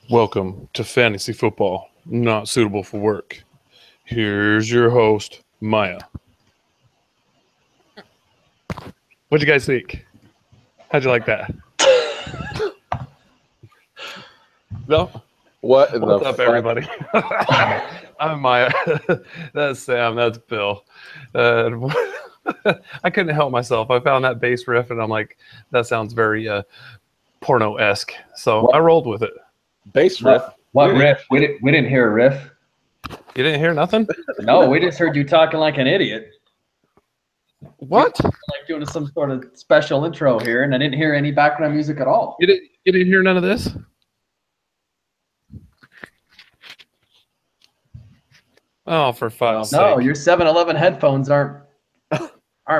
Welcome to Fantasy Football, not suitable for work. Here's your host, Maya. What'd you guys think? How'd you like that? No? What's up, everybody? I'm Maya. That's Sam. That's Bill. I couldn't help myself. I found that bass riff, and I'm like, that sounds very porno-esque. So I rolled with it. Bass riff? What riff? We didn't hear a riff. You didn't hear nothing? No, we just heard you talking like an idiot. What? Like doing some sort of special intro here, and I didn't hear any background music at all. You didn't hear none of this? Oh, for fuck's sake. No, your 7-Eleven headphones aren't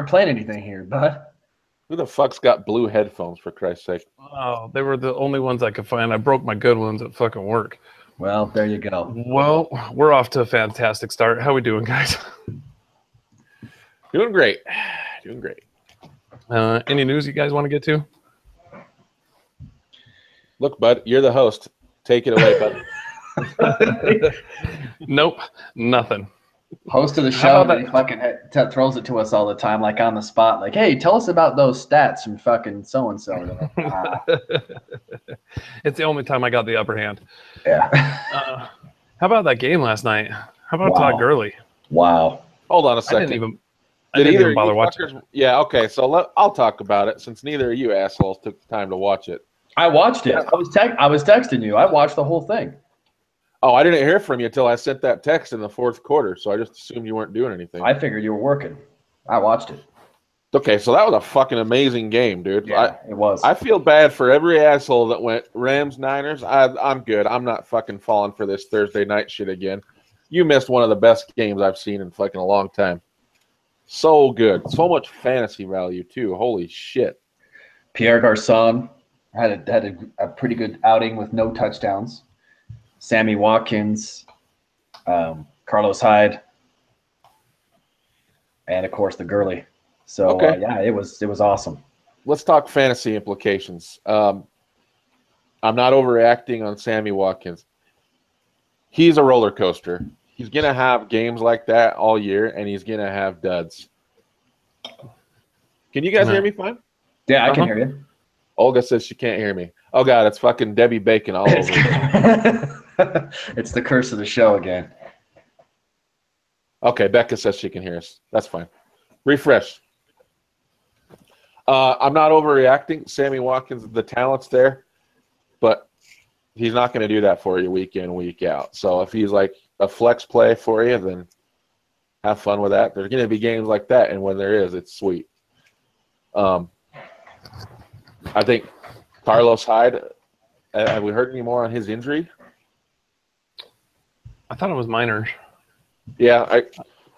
playing anything here, bud. Who the fuck's got blue headphones, for Christ's sake? Oh, they were the only ones I could find. I broke my good ones at fucking work. Well, there you go. Well, we're off to a fantastic start. How we doing, guys? Doing great. Doing great. Any news you guys want to get to? Look, bud, you're the host. Take it away, bud. Nope, nothing. Host of the show, that he fucking throws it to us all the time, like on the spot. Like, hey, tell us about those stats from fucking so-and-so. It's the only time I got the upper hand. Yeah. How about that game last night? How about Todd Gurley? Wow. Hold on a second. I didn't even bother watching. Yeah, okay, so I'll talk about it since neither of you assholes took the time to watch it. I watched it. I was texting you. I watched the whole thing. Oh, I didn't hear from you until I sent that text in the fourth quarter, so I just assumed you weren't doing anything. I figured you were working. I watched it. Okay, so that was a fucking amazing game, dude. Yeah, it was. I feel bad for every asshole that went Rams-Niners. I'm good. I'm not fucking falling for this Thursday night shit again. You missed one of the best games I've seen in fucking a long time. So good. So much fantasy value, too. Holy shit. Pierre Garçon had a pretty good outing with no touchdowns. Sammy Watkins, Carlos Hyde, and, of course, the Gurley. So, okay. Yeah, it was awesome. Let's talk fantasy implications. I'm not overreacting on Sammy Watkins. He's a roller coaster. He's going to have games like that all year, and he's going to have duds. Can you guys hear me fine? Yeah, I can hear you. Olga says she can't hear me. Oh, God, it's fucking Debbie Bacon all over. It's the curse of the show again. Okay, Becca says she can hear us. That's fine. Refresh. I'm not overreacting. Sammy Watkins, the talent's there, but he's not going to do that for you week in, week out. So if he's like a flex play for you, then have fun with that. There's going to be games like that, and when there is, it's sweet. I think Carlos Hyde, have we heard any more on his injury? I thought it was minor. Yeah,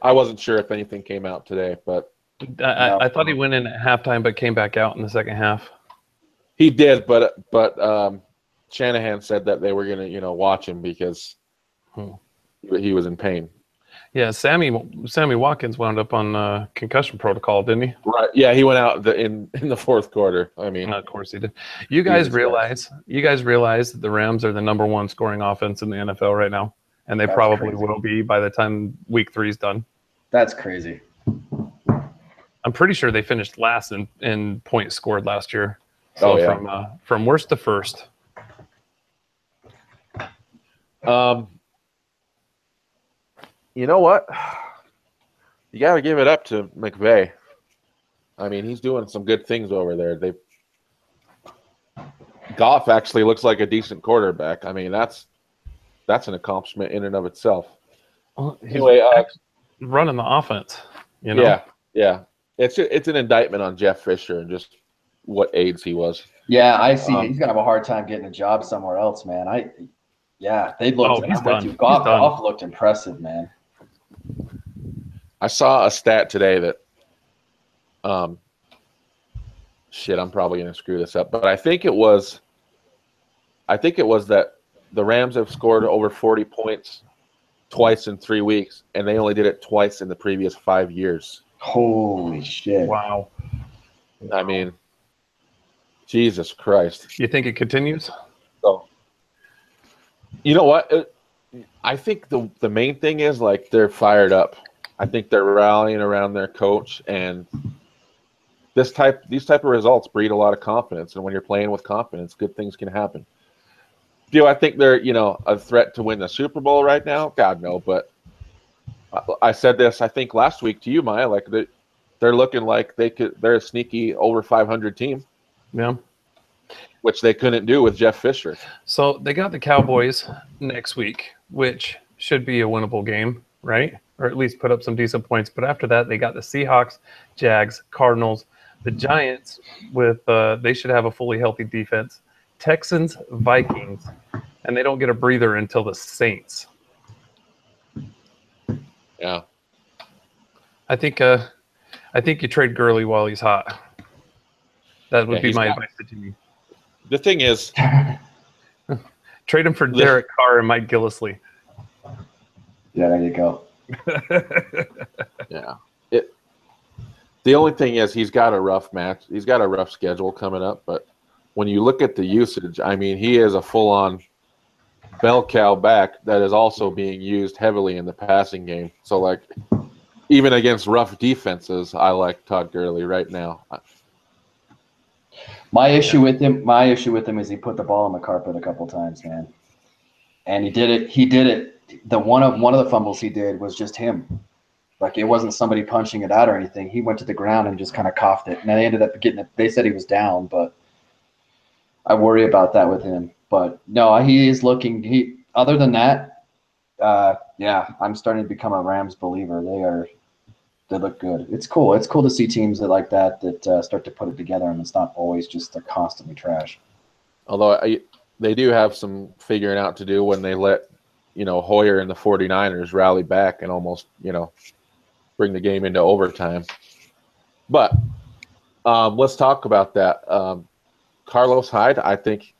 I wasn't sure if anything came out today, but I thought he went in at halftime but came back out in the second half. He did, but Shanahan said that they were going to, watch him because he was in pain. Yeah, Sammy Watkins wound up on concussion protocol, didn't he? Right. Yeah, he went out in the fourth quarter. I mean, of course he did. You guys realize that the Rams are the number one scoring offense in the NFL right now, and that's probably crazy. Will be by the time Week 3 is done. That's crazy. I'm pretty sure they finished last in points scored last year. So from worst to first. You know what? You got to give it up to McVay. I mean, he's doing some good things over there. Goff actually looks like a decent quarterback. I mean, that's an accomplishment in and of itself. Well, anyway, running the offense, Yeah. It's an indictment on Jeff Fisher and just what aides he was. Yeah, I see. He's gonna have a hard time getting a job somewhere else, man. They looked. He's done. Goff looked impressive, man. I saw a stat today that, I'm probably gonna screw this up, but I think it was that the Rams have scored over 40 points twice in 3 weeks, and they only did it twice in the previous 5 years. Holy shit! Wow. I mean, Jesus Christ. You think it continues? So You know what? I think the main thing is like they're fired up. I think they're rallying around their coach, and these type of results breed a lot of confidence. And when you're playing with confidence, good things can happen. Do I think they're a threat to win the Super Bowl right now? God no. But I said this I think last week to you, Maya. Like they're looking like they're a sneaky over 500 team. Yeah. Which they couldn't do with Jeff Fisher. So they got the Cowboys next week, which should be a winnable game, right? Or at least put up some decent points. But after that, they got the Seahawks, Jags, Cardinals, the Giants with they should have a fully healthy defense. Texans, Vikings, and they don't get a breather until the Saints. Yeah. I think you trade Gurley while he's hot. That would be my advice to Jimmy. The thing is, trade him for Derek Carr and Mike Gillislee. Yeah, there you go. Yeah. The only thing is he's got a rough match. He's got a rough schedule coming up. But when you look at the usage, I mean, he is a full-on bell cow back that is also being used heavily in the passing game. So, like, even against rough defenses, I like Todd Gurley right now. My issue with him is he put the ball on the carpet a couple times, man. And he did it. The one of the fumbles he did was just him. Like, it wasn't somebody punching it out or anything. He went to the ground and just kind of coughed it. And they ended up getting it. They said he was down, but I worry about that with him. But no, he is looking. Other than that, yeah, I'm starting to become a Rams believer. They look good. It's cool. It's cool to see teams that start to put it together, and it's not always just they're constantly trash. Although they do have some figuring out to do when they let Hoyer and the 49ers rally back and almost bring the game into overtime. But let's talk about that. Carlos Hyde, I think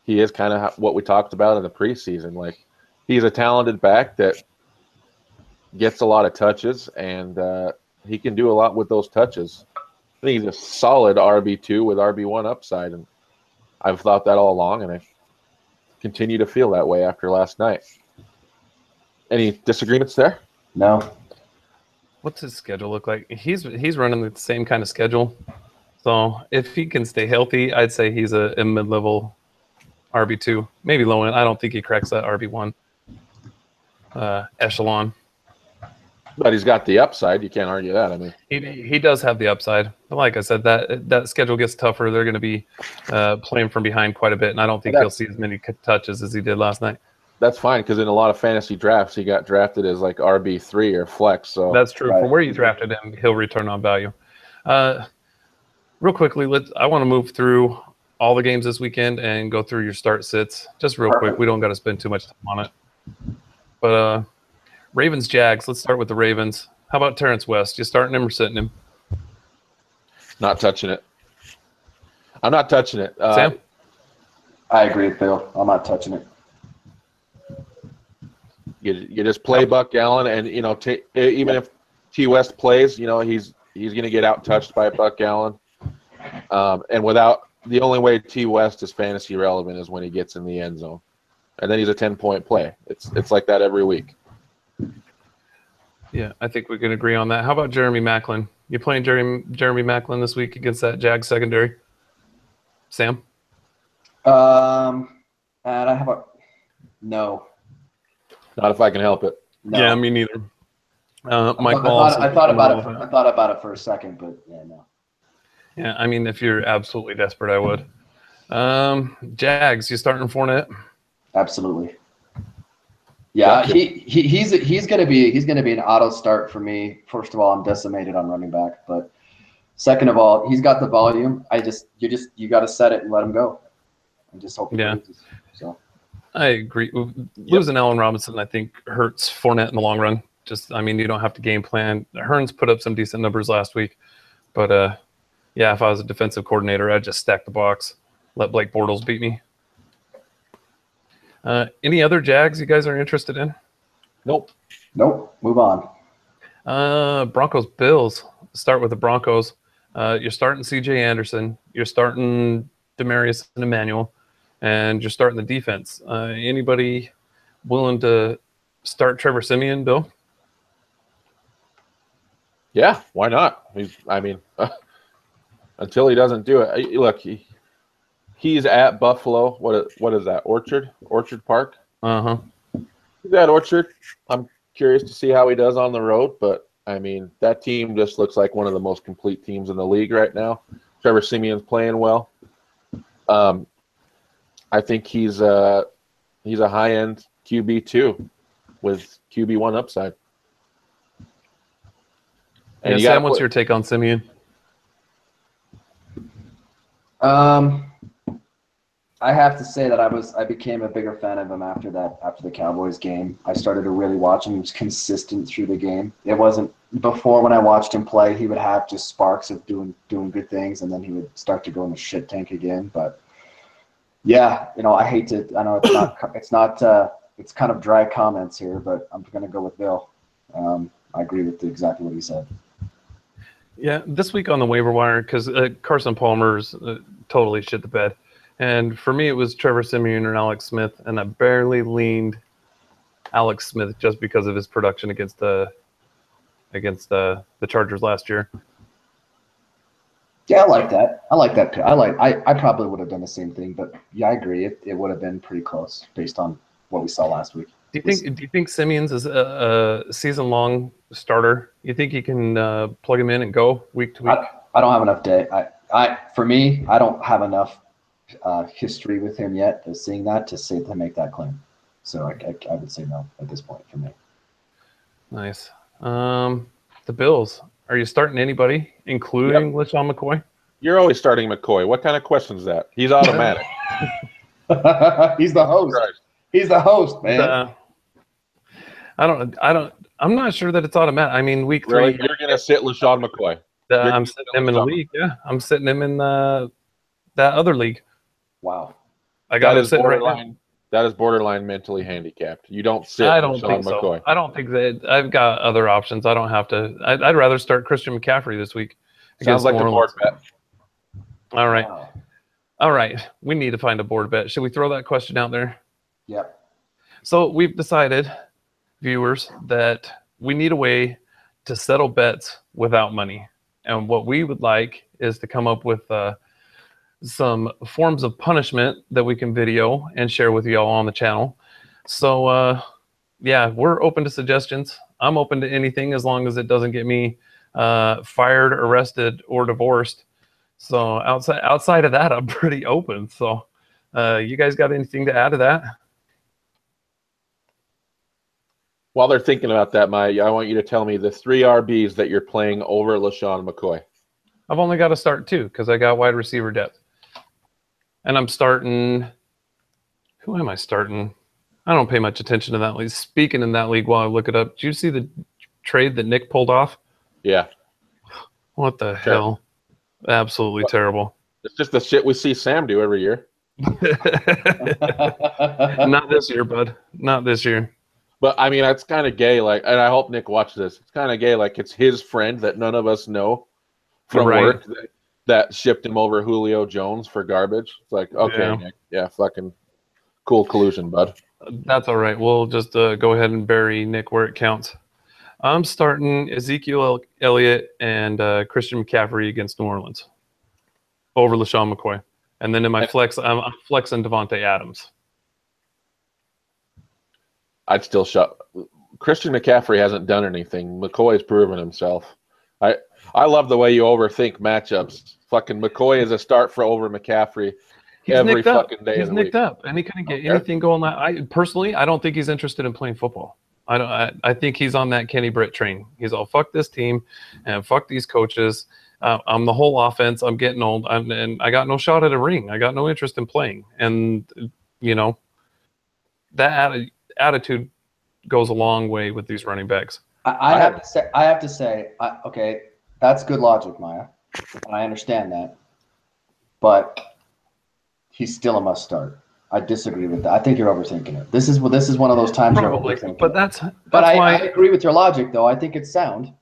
he is kind of what we talked about in the preseason. Like, he's a talented back that gets a lot of touches, and he can do a lot with those touches. I think he's a solid RB2 with RB1 upside, and I've thought that all along, and I continue to feel that way after last night. Any disagreements there? No. What's his schedule look like? He's running the same kind of schedule. So if he can stay healthy, I'd say he's a mid-level RB2, maybe low end. I don't think he cracks that RB1 echelon. But he's got the upside. You can't argue that. I mean, he does have the upside. But like I said, that schedule gets tougher. They're going to be playing from behind quite a bit, and I don't think he'll see as many touches as he did last night. That's fine, because in a lot of fantasy drafts, he got drafted as like RB3 or flex. So that's true. Right. For where you drafted him, he'll return on value. Real quickly, I want to move through all the games this weekend and go through your start sits just real quick. We don't got to spend too much time on it. But Ravens Jags. Let's start with the Ravens. How about Terrence West? You starting him or sitting him? Not touching it. I'm not touching it. Sam? I agree with Bill. I'm not touching it. You just play Buck Allen, and even if T West plays, he's going to get out touched by Buck Allen. And the only way T West is fantasy relevant is when he gets in the end zone, and then he's a 10-point play. It's like that every week. Yeah, I think we can agree on that. How about Jeremy Maclin? You playing Jeremy Maclin this week against that Jags secondary? Sam? And I have no. Not if I can help it. No. Yeah, me neither. Mike I thought about it for a second, but yeah, no. Yeah, I mean, if you're absolutely desperate, I would. Jags, you starting Fournette? Absolutely. Yeah, he's gonna be an auto start for me. First of all, I'm decimated on running back, but second of all, he's got the volume. You got to set it and let him go. I'm just hoping. Yeah. So. I agree. Losing Allen Robinson, I think, hurts Fournette in the long run. You don't have to game plan. Hearns put up some decent numbers last week, but yeah, if I was a defensive coordinator, I'd just stack the box, let Blake Bortles beat me. Any other Jags you guys are interested in? Nope. Move on. Broncos Bills. Start with the Broncos. You're starting C.J. Anderson. You're starting Demaryius and Emmanuel. and you're starting the defense. Anybody willing to start Trevor Siemian, Bill? Yeah, why not? Until he doesn't do it. Look, he's at Buffalo. What is that? Orchard Park? Uh-huh. He's at Orchard. I'm curious to see how he does on the road, but I mean, that team just looks like one of the most complete teams in the league right now. Trevor Siemian's playing well. I think he's a high-end QB too, with QB1 upside. And Sam, what's your take on Siemian? I have to say that I became a bigger fan of him after the Cowboys game. I started to really watch him. He was consistent through the game. It wasn't before when I watched him play, he would have just sparks of doing good things, and then he would start to go in the shit tank again. But yeah, I hate to. I know it's kind of dry comments here, but I'm going to go with Bill. I agree with exactly what he said. Yeah, this week on the waiver wire, because Carson Palmer's totally shit the bed. And for me, it was Trevor Siemian and Alex Smith, and I barely leaned Alex Smith just because of his production against the Chargers last year. Yeah, I like that. I like that too. I probably would have done the same thing, but yeah, I agree. It would have been pretty close based on what we saw last week. Do you think Siemian's is a season-long starter? You think you can plug him in and go week to week? I don't have enough day. For me, I don't have enough history with him yet of seeing that to make that claim. So I would say no at this point for me. Nice. The Bills. Are you starting anybody, including LeSean McCoy? You're always starting McCoy. What kind of question is that? He's automatic. He's the host. Christ. He's the host, man. I'm not sure that it's automatic. I mean, week 3. Really? You're going to sit LeSean McCoy. I'm sitting him in the league. Yeah, I'm sitting him in that other league. Wow. I got him sitting right now. That is borderline mentally handicapped. You don't sit LeSean McCoy. I don't think that I've got other options. I don't have to. I'd rather start Christian McCaffrey this week. Sounds like a board bet. All right. Wow. All right. We need to find a board bet. Should we throw that question out there? Yep. So we've decided, viewers, that we need a way to settle bets without money. And what we would like is to come up with some forms of punishment that we can video and share with you all on the channel. So, yeah, we're open to suggestions. I'm open to anything as long as it doesn't get me fired, arrested, or divorced. So outside of that, I'm pretty open. So you guys got anything to add to that? While they're thinking about that, I want you to tell me the 3 RBs that you're playing over LeSean McCoy. I've only got to start 2 because I got wide receiver depth. And I'm starting – who am I starting? I don't pay much attention to that league. Speaking in that league while I look it up, did you see the trade that Nick pulled off? Yeah. What the hell? Absolutely terrible. It's just the shit we see Sam do every year. Not this year, bud. Not this year. But, I mean, it's kind of gay. And I hope Nick watches this. It's kind of gay. It's his friend that none of us know from work that shipped him over Julio Jones for garbage. It's like, okay, Nick. Yeah, fucking cool collusion, bud. That's all right. We'll just go ahead and bury Nick where it counts. I'm starting Ezekiel Elliott and Christian McCaffrey against New Orleans over LeSean McCoy. And then in my flex, I'm flexing Devontae Adams. I'd still shut. Christian McCaffrey hasn't done anything. McCoy's proven himself. I love the way you overthink matchups. Fucking McCoy is a start for over McCaffrey every fucking day. He's nicked up, and he couldn't get anything going. I don't think he's interested in playing football. I think he's on that Kenny Britt train. He's all, fuck this team and fuck these coaches. I'm the whole offense. I'm getting old, and I got no shot at a ring. I got no interest in playing. And that attitude goes a long way with these running backs. I have to say, okay, that's good logic, Maya, and I understand that, but he's still a must start. I disagree with that. I think you're overthinking it. This is one of those times probably, you're overthinking. But that's why I agree with your logic, though. I think it's sound.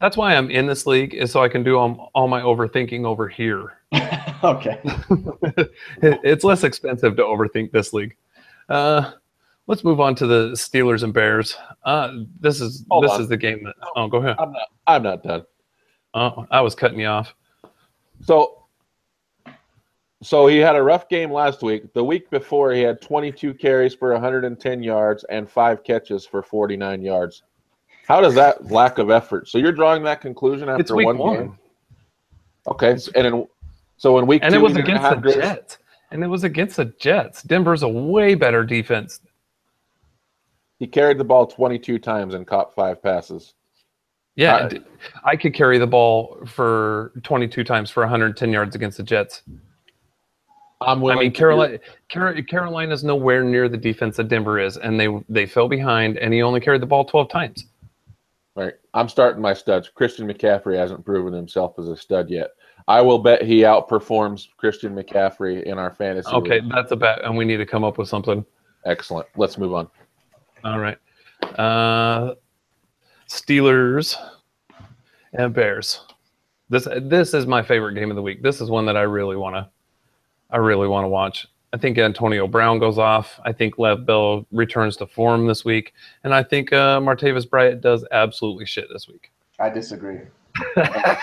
That's why I'm in this league, is so I can do all my overthinking over here. Okay. It's less expensive to overthink this league. Let's move on to the Steelers and Bears. This is the game that. Oh, go ahead. I'm not done. Oh, I was cutting you off. So he had a rough game last week. The week before, he had 22 carries for 110 yards and 5 catches for 49 yards. How does that lack of effort? So you're drawing that conclusion after It's week one one. game? Okay, so in week 2, and it was against the Jets. And it was against the Jets. Denver's a way better defense. He carried the ball 22 times and caught 5 passes. Yeah, I could carry the ball for 22 times for 110 yards against the Jets. Carolina's nowhere near the defense that Denver is, and they fell behind, and he only carried the ball 12 times. Right. I'm starting my studs. Christian McCaffrey hasn't proven himself as a stud yet. I will bet he outperforms Christian McCaffrey in our fantasy Okay, league. that's a bet, and we need to come up with something. Excellent. Let's move on. All right. Steelers and Bears. This is my favorite game of the week. This is one that I really want to watch. I think Antonio Brown goes off. I think Lev Bell returns to form this week, and I think Martavis Bryant does absolutely shit this week. I disagree. I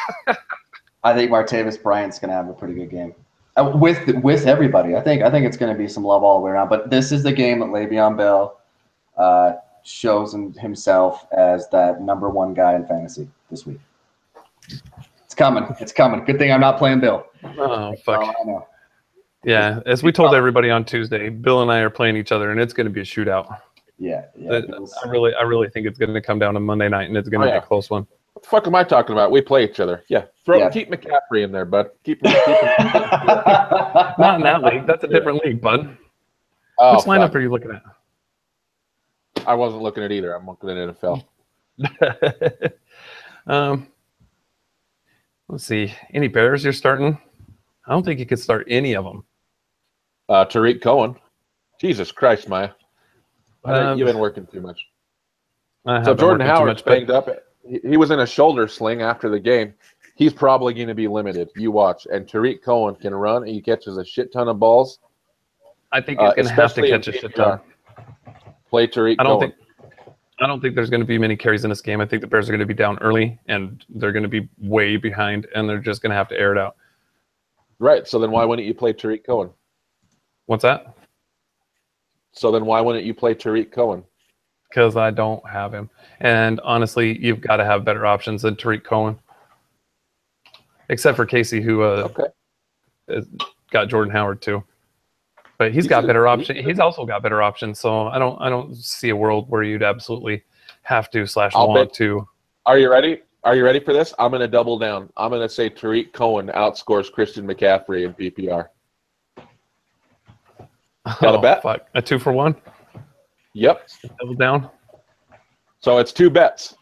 think Martavis Bryant's going to have a pretty good game with everybody. I think it's going to be some love all the way around. But this is the game that Le'Veon Bell shows himself as that number 1 guy in fantasy this week. It's coming. It's coming. Good thing I'm not playing Bill. Oh, fuck. I know. Yeah, as we told everybody on Tuesday, Bill and I are playing each other, and it's going to be a shootout. Yeah. I really think it's going to come down to Monday night, and it's going to be a close one. What the fuck am I talking about? We play each other. Yeah. Keep McCaffrey in there, bud. Keep him. Not in that league. That's a different league, bud. Oh, Which lineup are you looking at? I wasn't looking at either. I'm looking at NFL. Let's see. Any Bears you're starting? I don't think you could start any of them. Tariq Cohen. Jesus Christ, Maya. You've been working too much. So Jordan Howard's banged up. He was in a shoulder sling after the game. He's probably going to be limited. You watch. And Tariq Cohen can run, and he catches a shit ton of balls. I think he's going to have to catch a shit ton. Play Tariq Cohen. I don't think there's going to be many carries in this game. I think the Bears are going to be down early, and they're going to be way behind, and they're just going to have to air it out. Right. So then why wouldn't you play Tariq Cohen? What's that? So then why wouldn't you play Tariq Cohen? Because I don't have him. And honestly, you've got to have better options than Tariq Cohen. Except for Casey, who got Jordan Howard too. But he's got better options. He's also got better options. So I don't see a world where you'd absolutely have to / want to. Are you ready? Are you ready for this? I'm going to double down. I'm going to say Tariq Cohen outscores Christian McCaffrey in PPR. Got a bet? Fuck. A 2-for-1? Yep. Double down. So it's 2 bets.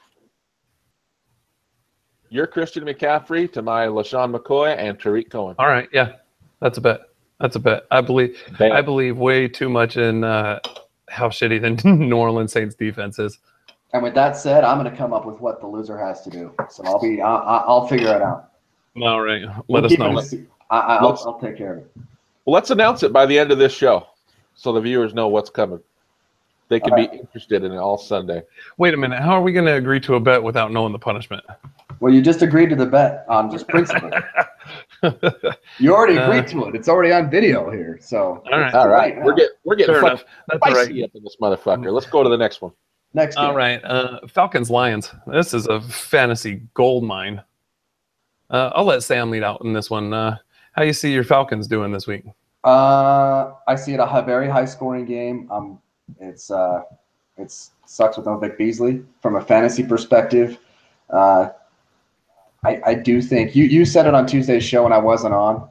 Your Christian McCaffrey to my LaShawn McCoy and Tariq Cohen. All right. Yeah. That's a bet. I believe way too much in how shitty the New Orleans Saints defense is. And with that said, I'm going to come up with what the loser has to do. So I'll figure it out. All right. Let us know. I'll take care of it. Well, let's announce it by the end of this show so the viewers know what's coming. They can be interested in it all Sunday. Wait a minute. How are we going to agree to a bet without knowing the punishment? Well, you just agreed to the bet on just principle. You already agreed to it. It's already on video here. So all right. We're getting spicy up in this motherfucker. Let's go to the next one. Next game. All right. Falcons Lions. This is a fantasy gold mine. I'll let Sam lead out in this one. How you see your Falcons doing this week? I see it a very high scoring game. It sucks with no Vic Beasley from a fantasy perspective. I do think you said it on Tuesday's show and I wasn't on,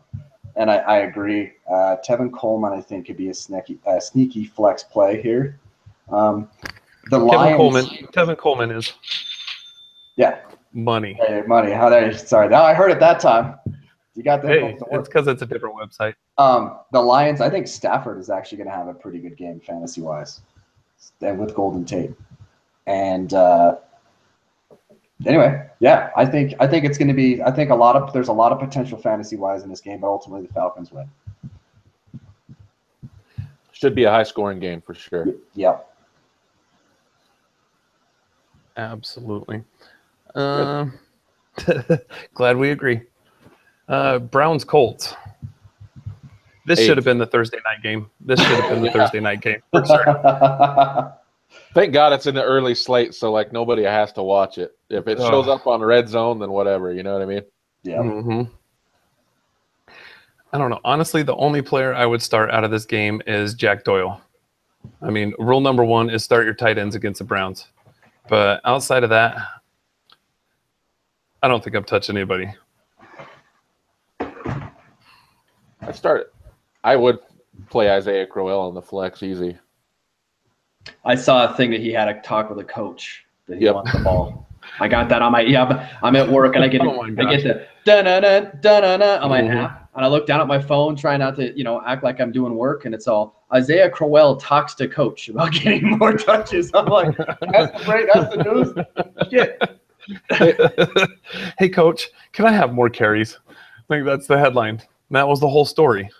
and I agree. Tevin Coleman I think could be a sneaky flex play here. Tevin Coleman is money. Hey, money. Sorry, now I heard it that time. You got that. Hey, it's because it's a different website. The Lions. I think Stafford is actually going to have a pretty good game fantasy wise, and with Golden Tate, and Anyway, yeah, I think it's going to be. I think there's a lot of potential fantasy wise in this game, but ultimately the Falcons win. Should be a high scoring game for sure. Yep. Absolutely. Glad we agree. Browns Colts. This should have been the Thursday night game. This should have been the Thursday night game for sure. Thank God it's in the early slate, so like nobody has to watch it. If it shows up on Red Zone, then whatever. You know what I mean? Yeah. Mm-hmm. I don't know. Honestly, the only player I would start out of this game is Jack Doyle. I mean, rule number 1 is start your tight ends against the Browns. But outside of that, I don't think I'm touching anybody. I would play Isaiah Crowell on the flex easy. I saw a thing that he had a talk with a coach that he wants the ball. I got that on my I'm at work and I get the da-na-na, da-na-na on my app, and I look down at my phone trying not to act like I'm doing work, and it's all Isaiah Crowell talks to coach about getting more touches. I'm like, that's the news. Shit. Hey coach, can I have more carries? I think that's the headline. That was the whole story.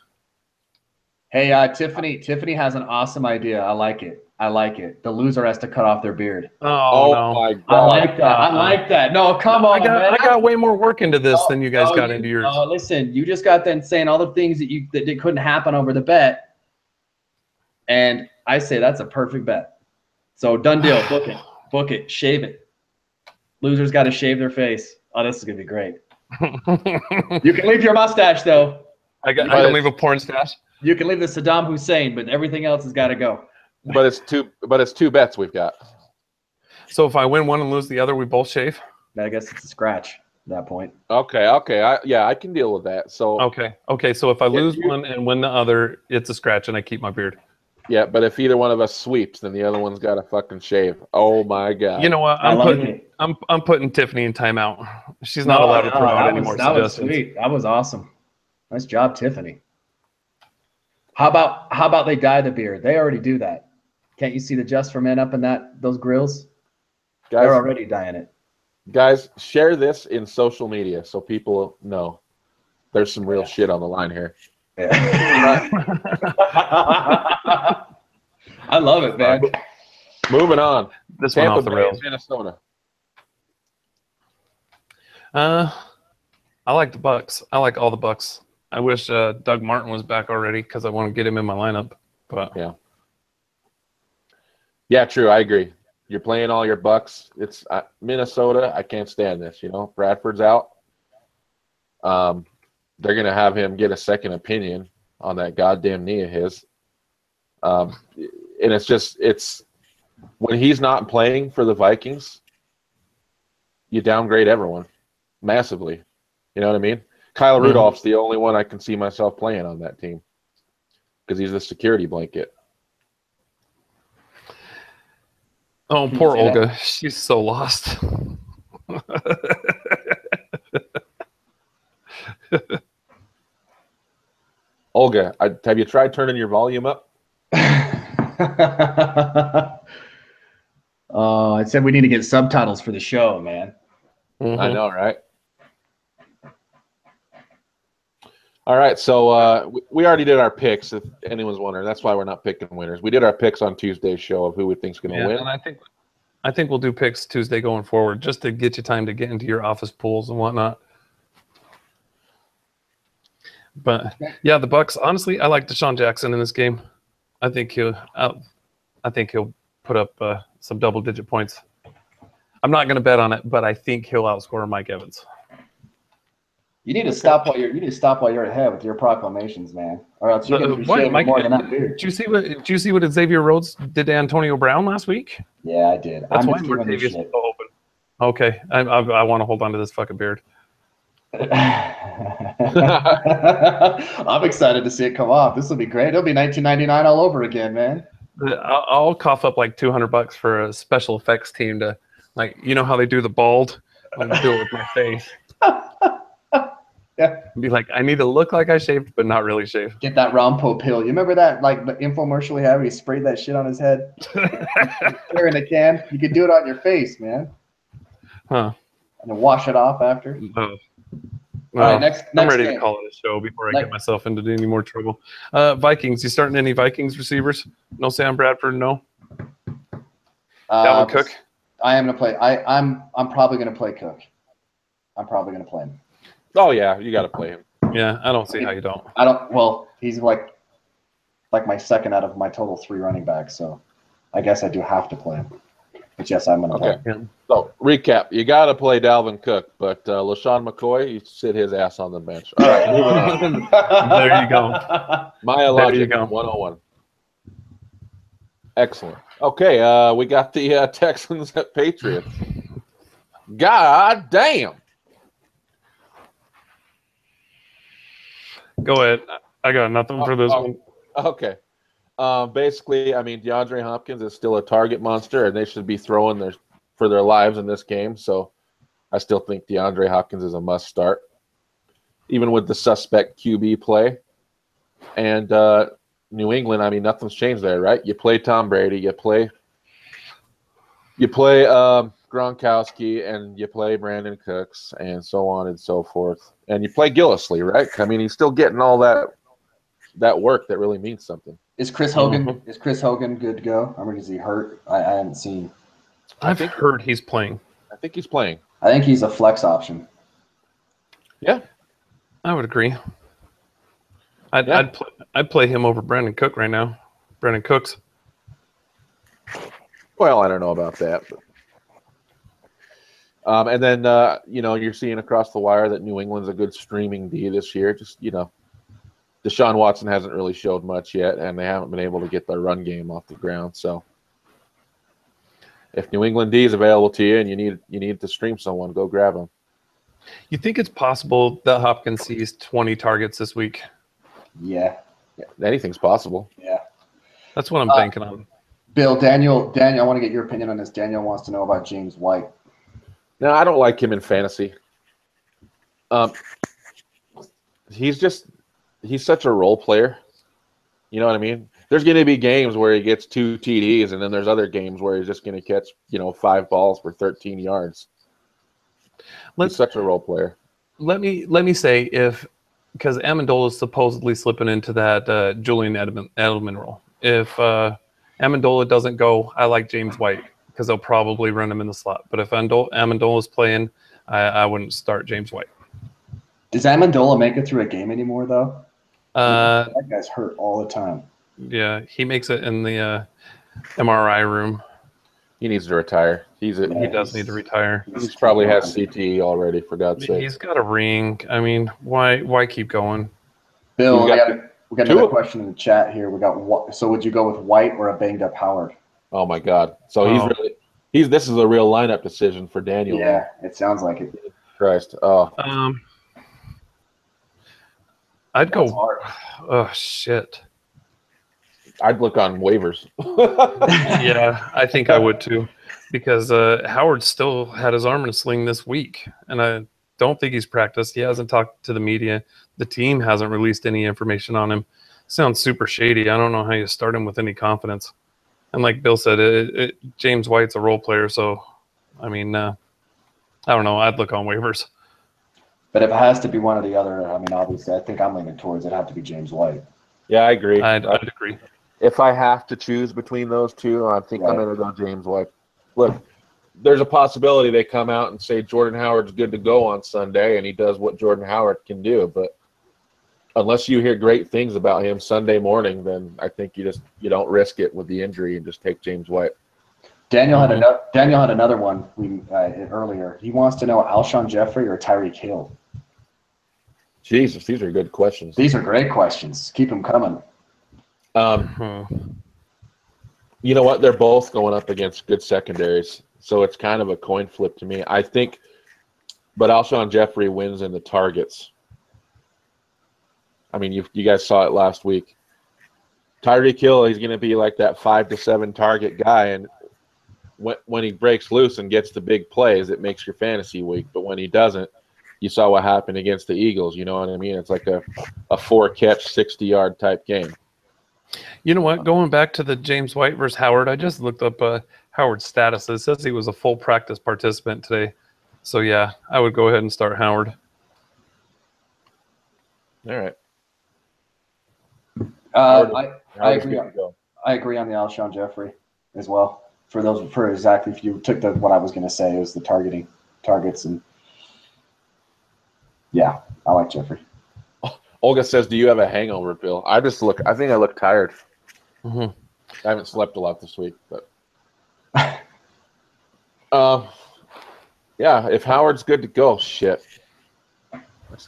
Hey, Tiffany has an awesome idea. I like it. The loser has to cut off their beard. Oh no. My God. I like that. I like that. No, come on, man. I got way more work into this than you guys got into yours. Listen, you just got done saying all the things that couldn't happen over the bet. And I say that's a perfect bet. So done deal. Book it. Shave it. Losers got to shave their face. Oh, this is going to be great. You can leave your mustache, though. I can leave a porn stash. You can leave the Saddam Hussein, but everything else has got to go. But it's two bets we've got. So if I win one and lose the other, we both shave? I guess it's a scratch at that point. Okay. I can deal with that. So okay. So if I lose one and win the other, it's a scratch and I keep my beard. Yeah, but if either one of us sweeps, then the other one's got to fucking shave. Oh my God! You know what? I'm putting Tiffany in timeout. She's not allowed to promote any more suggestions. That was sweet. That was awesome. Nice job, Tiffany. How about they dye the beard? They already do that. Can't you see the Just for Men up in those grills? Guys, they're already dyeing it. Guys, share this in social media so people know there's some real shit on the line here. Yeah. I love it, man. Moving on. This one off the rails. Minnesota. I like the Bucks. I like all the Bucks. I wish Doug Martin was back already because I want to get him in my lineup. But yeah, true. I agree. You're playing all your Bucks. It's Minnesota. I can't stand this. Bradford's out. They're gonna have him get a second opinion on that goddamn knee of his. And it's when he's not playing for the Vikings, you downgrade everyone massively. You know what I mean? Kyle Rudolph's the only one I can see myself playing on that team because he's the security blanket. Oh, poor Olga. She's so lost. Olga, have you tried turning your volume up? Oh, I said we need to get subtitles for the show, man. I know, right? All right, so we already did our picks, if anyone's wondering. That's why we're not picking winners. We did our picks on Tuesday's show of who we think's going to win. And I think we'll do picks Tuesday going forward just to get you time to get into your office pools and whatnot. But yeah, the Bucks. Honestly, I like Deshaun Jackson in this game. I think he'll put up some double-digit points. I'm not going to bet on it, but I think he'll outscore Mike Evans. You need to stop while you're ahead with your proclamations, man. Or else you're going to be shaving more than that beard. Did you see what Xavier Rhodes did to Antonio Brown last week? Yeah, I did. That's why Martavius is so open. Okay, I want to hold on to this fucking beard. I'm excited to see it come off. This will be great. It'll be 1999 all over again, man. I'll cough up like $200 for a special effects team to, like, you know how they do the bald? I'm gonna do it with my face. Yeah. Be like, I need to look like I shaved, but not really shaved. Get that Rompo pill. You remember that, like the infomercial we had where he sprayed that shit on his head? Clear in a can. You could do it on your face, man. Huh. and then wash it off after. Well, All right, next I'm ready game. to call it a show before I Next- get myself into any more trouble. Vikings. You starting any Vikings receivers? No Sam Bradford. No. Dalvin Cook. I am gonna play. I'm probably gonna play Cook. I'm probably gonna play him. Oh yeah, you got to play him. Yeah, I don't see how you don't. I don't. Well, he's like my second out of my total 3 running backs, so I guess I do have to play him. But yes, I'm gonna play him. So recap: you got to play Dalvin Cook, but LaShawn McCoy, you sit his ass on the bench. All right, moving on. There you go. Maya There you Logic go. 101. Excellent. Okay, we got the Texans at Patriots. God damn. Go ahead. I got nothing for this one. Okay. Basically, I mean, DeAndre Hopkins is still a target monster, and they should be throwing for their lives in this game. So I still think DeAndre Hopkins is a must start, even with the suspect QB play. And New England, I mean, nothing's changed there, right? You play Tom Brady, you play Gronkowski, and you play Brandon Cooks, and so on and so forth. And you play Gillislee, right? I mean, he's still getting all that work that really means something. Is Chris Hogan? Is Chris Hogan good to go? I mean, is he hurt? I haven't seen. I've heard he's playing. I think he's playing. I think he's a flex option. Yeah, I would agree. I'd play him over Brandon Cook right now. Brandon Cooks. Well, I don't know about that. But, and then, you're seeing across the wire that New England's a good streaming D this year. Just, Deshaun Watson hasn't really showed much yet, and they haven't been able to get their run game off the ground. So if New England D is available to you and you need to stream someone, go grab them. You think it's possible that Hopkins sees 20 targets this week? Yeah. Anything's possible. Yeah. That's what I'm banking on. Bill, Daniel, I want to get your opinion on this. Daniel wants to know about James White. No, I don't like him in fantasy. He's such a role player. You know what I mean? There's going to be games where he gets 2 TDs, and then there's other games where he's just going to catch, 5 balls for 13 yards. He's such a role player. Let me say because Amendola is supposedly slipping into that Julian Edelman role. If Amendola doesn't go, I like James White because they'll probably run him in the slot. But if Amendola is playing, I wouldn't start James White. Does Amendola make it through a game anymore, though? That guy's hurt all the time. Yeah, he makes it in the MRI room. He needs to retire. He does need to retire. He's probably has CTE already, for God's sake. He's got a ring. I mean, why keep going? Bill, we got another question in the chat here. So would you go with White or a banged up Howard? Oh my God! So this is a real lineup decision for Daniel. Yeah, it sounds like it. Christ. Oh. I'd go. Oh shit. I'd look on waivers. Yeah, I think I would too, because Howard still had his arm in a sling this week, and I don't think he's practiced. He hasn't talked to the media. The team hasn't released any information on him. Sounds super shady. I don't know how you start him with any confidence. And like Bill said, James White's a role player, so I mean, I don't know. I'd look on waivers. But if it has to be one or the other, I mean, obviously, I think I'm leaning towards it. Have to be James White. Yeah, I agree. I'd agree. If I have to choose between those two, I think I'm going to go James White. Look, there's a possibility they come out and say Jordan Howard's good to go on Sunday, and he does what Jordan Howard can do. But unless you hear great things about him Sunday morning, then I think you don't risk it with the injury and just take James White. Daniel had another one earlier. He wants to know Alshon Jeffrey or Tyreek Hill. Jesus, these are good questions. These are great questions. Keep them coming. You know what? They're both going up against good secondaries, so it's kind of a coin flip to me. I think, but Alshon Jeffrey wins in the targets. I mean, you guys saw it last week. Tyreek Hill, he's going to be like that 5 to 7 target guy, and when he breaks loose and gets the big plays, it makes your fantasy weak. But when he doesn't, you saw what happened against the Eagles. You know what I mean? It's like a 4-catch, 60-yard type game. You know what? Going back to the James White versus Howard, I just looked up Howard's status. It says he was a full practice participant today. So, yeah, I would go ahead and start Howard. All right. I Howard's agree. good to go. I agree on the Alshon Jeffrey as well. For exactly, if you took what I was going to say, it was the targets, and yeah, I like Jeffrey. Olga says, "Do you have a hangover, Bill?" I think I look tired. Mm-hmm. I haven't slept a lot this week, but yeah, if Howard's good to go, shit.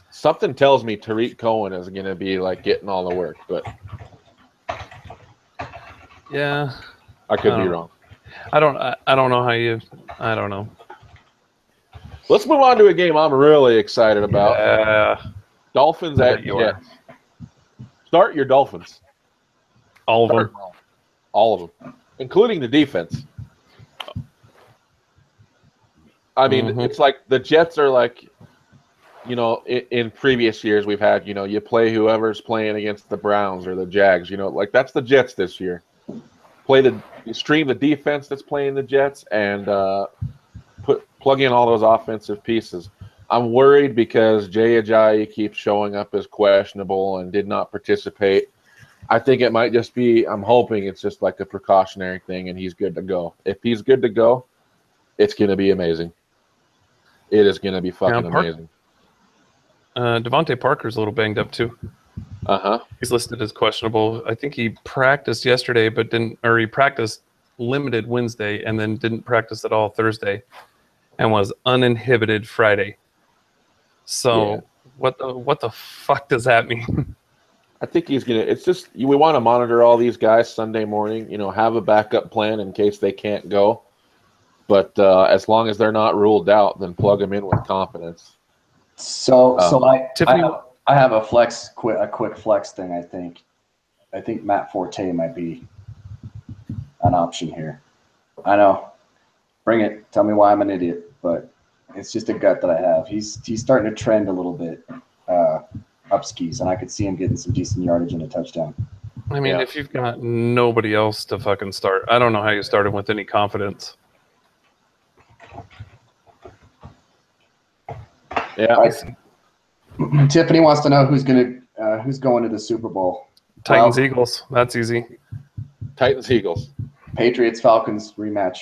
Something tells me Tariq Cohen is going to be like getting all the work, but Yeah. I could be wrong. I don't know how you. I don't know. Let's move on to a game I'm really excited about. Yeah. Dolphins at Jets. Start your Dolphins. All of them. All of them, including the defense. I mean, it's like the Jets are like, you know, in previous years we've had, you know, you play whoever's playing against the Browns or the Jags, you know, like that's the Jets this year. You stream the defense that's playing the Jets and plug in all those offensive pieces. I'm worried because Jay Ajayi keeps showing up as questionable and did not participate. I think it might just be, I'm hoping it's just like a precautionary thing and he's good to go. If he's good to go, it's going to be amazing. It is going to be fucking amazing. Devontae Parker's a little banged up too. He's listed as questionable. I think he practiced yesterday, he practiced limited Wednesday and then didn't practice at all Thursday and was uninhibited Friday. So yeah. What the fuck does that mean? I think he's going to, it's just, we want to monitor all these guys Sunday morning, you know, have a backup plan in case they can't go. But as long as they're not ruled out, then plug them in with confidence. So I have a quick flex thing. I think Matt Forte might be an option here. I know. Bring it. Tell me why I'm an idiot, but it's just a gut that I have. He's starting to trend a little bit up skis, and I could see him getting some decent yardage and a touchdown. I mean, if you've got nobody else to fucking start, I don't know how you started with any confidence. Yeah. Tiffany wants to know who's going to the Super Bowl. Titans Eagles. That's easy. Titans Eagles. Patriots Falcons rematch.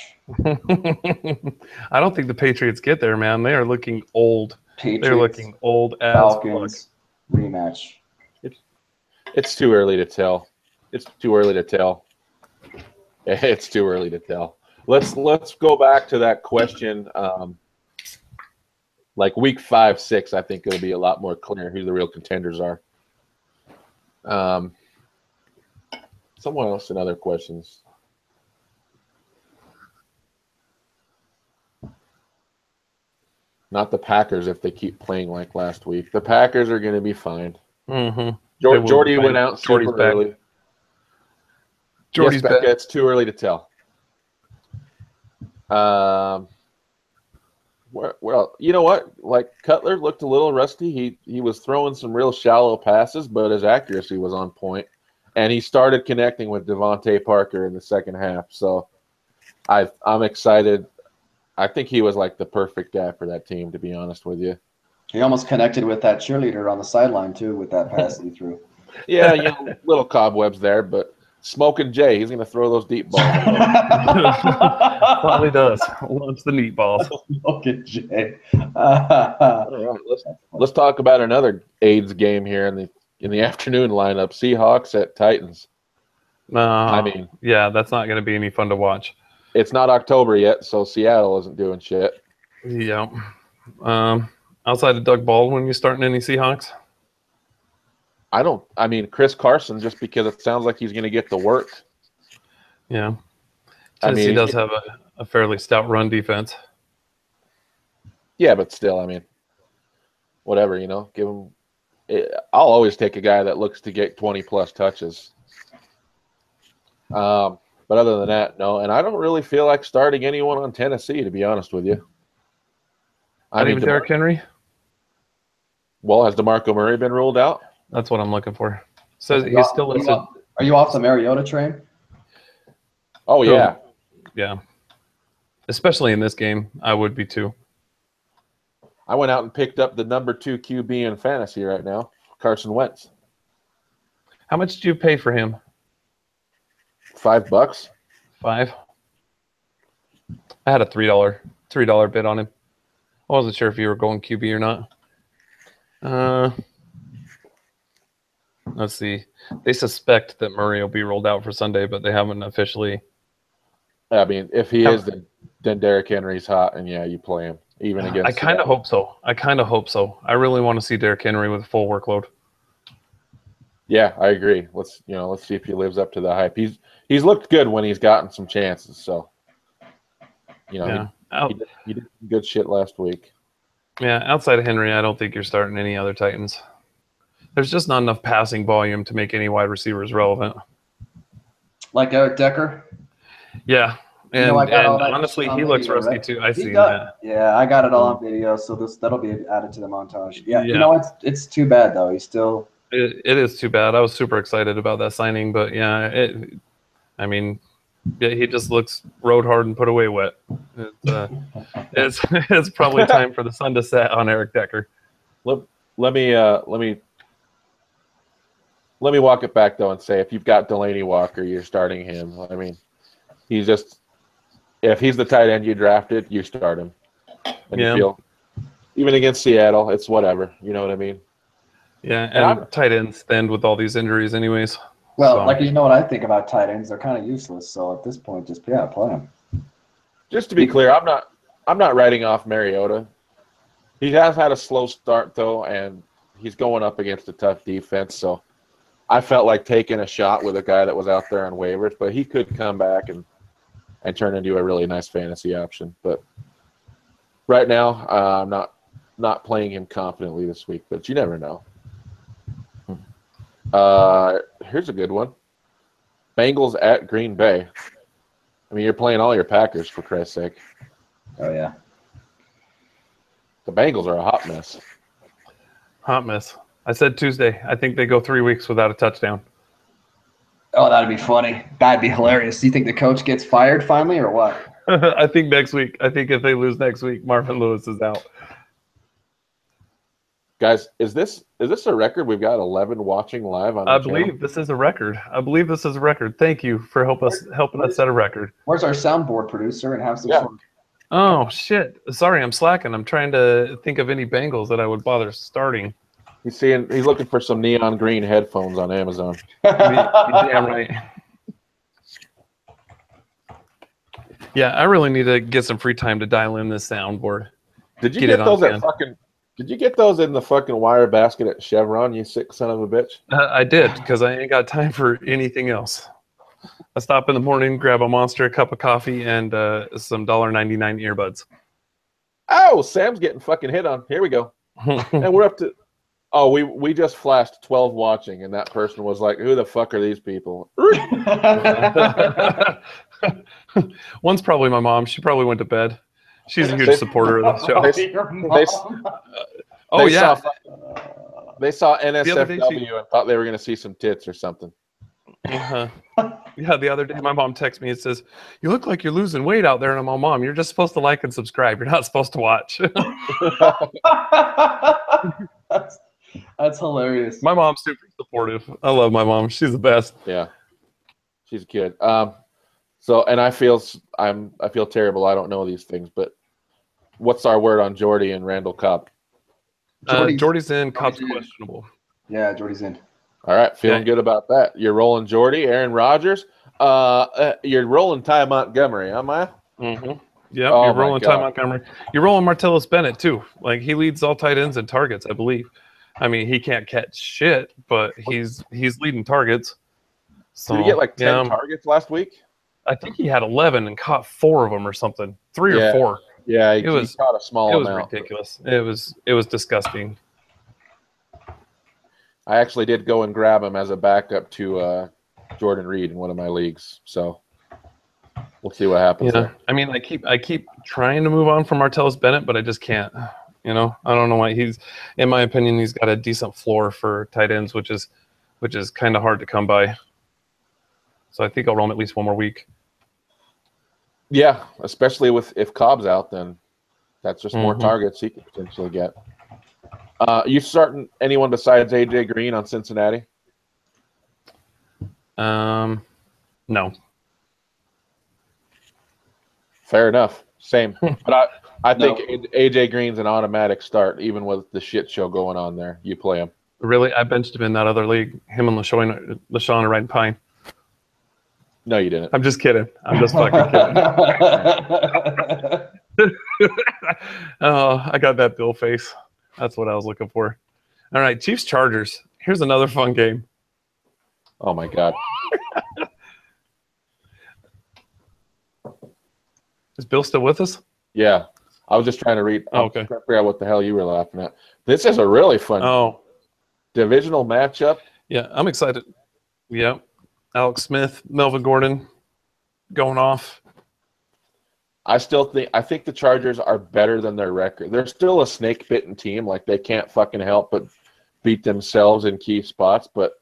I don't think the Patriots get there, man. They are looking old. They're looking old as Falcons rematch. It's too early to tell. It's too early to tell. It's too early to tell. Let's go back to that question. Like week 5, 6, I think it'll be a lot more clear who the real contenders are. Someone else in other questions. Not the Packers if they keep playing like last week. The Packers are going to be fine. Mm-hmm. Jordy went out super early. Jordy's back. It's too early to tell. Well, you know what? Like Cutler looked a little rusty. He was throwing some real shallow passes, but his accuracy was on point. And he started connecting with Devontae Parker in the second half. So I'm excited. I think he was like the perfect guy for that team, to be honest with you. He almost connected with that cheerleader on the sideline too with that pass he threw. Yeah, you know, little cobwebs there, but Smoking Jay, he's going to throw those deep balls. Probably does. Loves the neat balls. Smoking Jay. All right, let's talk about another AIDS game here in the afternoon lineup. Seahawks at Titans. I mean, yeah, that's not going to be any fun to watch. It's not October yet, so Seattle isn't doing shit. Yeah. Outside of Doug Baldwin, you starting any Seahawks? I mean, Chris Carson, just because it sounds like he's going to get the work. Yeah. Tennessee does have a fairly stout run defense. Yeah, but still, I mean, whatever, you know, give him. I'll always take a guy that looks to get 20-plus touches. But other than that, no. And I don't really feel like starting anyone on Tennessee, to be honest with you. Not even Derrick Henry? Well, has DeMarco Murray been ruled out? That's what I'm looking for. So he's still listed. Are you off the Mariota train? Oh, yeah. Yeah. Especially in this game, I would be too. I went out and picked up the number 2 QB in fantasy right now, Carson Wentz. How much did you pay for him? $5. 5. I had a $3 bid on him. I wasn't sure if you were going QB or not. Let's see. They suspect that Murray will be rolled out for Sunday, but they haven't officially. I mean, if he is, then Derrick Henry's hot, and yeah, you play him even against. I kind of hope so. I really want to see Derrick Henry with a full workload. Yeah, I agree. Let's see if he lives up to the hype. He's looked good when he's gotten some chances. So, he did some good shit last week. Yeah, outside of Henry, I don't think you're starting any other Titans. There's just not enough passing volume to make any wide receivers relevant. Like Eric Decker? Yeah. And honestly, he looks rusty right? too. I see that. Yeah, I got it all on video, so that'll be added to the montage. Yeah. It's too bad though. He's still. It is too bad. I was super excited about that signing, but yeah, he just looks rode hard and put away wet. It's probably time for the sun to set on Eric Decker. Let me walk it back though and say, if you've got Delaney Walker, you're starting him. I mean, if he's the tight end you drafted, you start him. And you feel, even against Seattle, it's whatever. You know what I mean? Yeah, and tight ends stand with all these injuries anyways. Well, what I think about tight ends, they're kind of useless. So at this point, just play them. Just to be clear, I'm not writing off Mariota. He has had a slow start though, and he's going up against a tough defense. So I felt like taking a shot with a guy that was out there on waivers, but he could come back and turn into a really nice fantasy option. But right now, I'm not playing him confidently this week, but you never know. Here's a good one. Bengals at Green Bay. I mean, you're playing all your Packers, for Christ's sake. Oh, yeah. The Bengals are a hot mess. Hot mess. I said Tuesday. I think they go 3 weeks without a touchdown. Oh, that'd be funny. That'd be hilarious. Do you think the coach gets fired finally or what? I think next week. I think if they lose next week, Marvin Lewis is out. Guys, is this a record? We've got 11 watching live on the channel. I believe this is a record. Thank you for helping us set a record. Where's our soundboard producer and have some fun? Oh, shit. Sorry, I'm slacking. I'm trying to think of any Bengals that I would bother starting. He's looking for some neon green headphones on Amazon. Damn right. Yeah, I really need to get some free time to dial in this soundboard. Did you get those in the fucking wire basket at Chevron, you sick son of a bitch? I did, because I ain't got time for anything else. I stop in the morning, grab a Monster, a cup of coffee, and some $1.99 earbuds. Oh, Sam's getting fucking hit on. Here we go. And we're up to... Oh, we just flashed 12 watching, and that person was like, who the fuck are these people? One's probably my mom. She probably went to bed. She's a huge supporter of the show. They saw NSFW and thought they were going to see some tits or something. Yeah, the other day my mom texted me and says, "You look like you're losing weight out there." And I'm all, "Mom, you're just supposed to like and subscribe. You're not supposed to watch." That's hilarious. My mom's super supportive. I love my mom. She's the best. Yeah, she's good. So, and I feel terrible. I don't know these things, but what's our word on Jordy and Randall Cobb? Jordy's in. Cobb's questionable. Yeah, Jordy's in. All right, feeling good about that. You're rolling Jordy, Aaron Rodgers. You're rolling Ty Montgomery, am I? Mm-hmm. Yep, you're rolling Ty Montgomery. You're rolling Martellus Bennett too. Like, he leads all tight ends in targets, I believe. I mean, he can't catch shit, but he's leading targets. So, did he get like 10 targets last week? I think he had 11 and caught 4 of them or something. 3 or 4. Yeah, he caught a small amount. It was ridiculous. It was disgusting. I actually did go and grab him as a backup to Jordan Reed in one of my leagues. So we'll see what happens there. I mean, I keep trying to move on from Martellus Bennett, but I just can't. I don't know why. In my opinion, he's got a decent floor for tight ends, which is kind of hard to come by. So I think I'll roll him at least one more week. Yeah, especially if Cobb's out, then That's just more targets he could potentially get. You starting anyone besides AJ Green on Cincinnati? No. Fair enough. Same. But I think AJ Green's an automatic start, even with the shit show going on there. You play him. Really? I benched him in that other league. Him and LaShawn are riding pine. No, you didn't. I'm just kidding. I'm just fucking kidding. Oh, I got that Bill face. That's what I was looking for. All right, Chiefs Chargers. Here's another fun game. Oh my God. Is Bill still with us? Yeah. I was just trying to read. Oh, okay. I'm trying to figure out what the hell you were laughing at. This is a really fun divisional matchup. Yeah, I'm excited. Yeah. Alex Smith, Melvin Gordon going off. I think the Chargers are better than their record. They're still a snake-bitten team. Like, they can't fucking help but beat themselves in key spots, but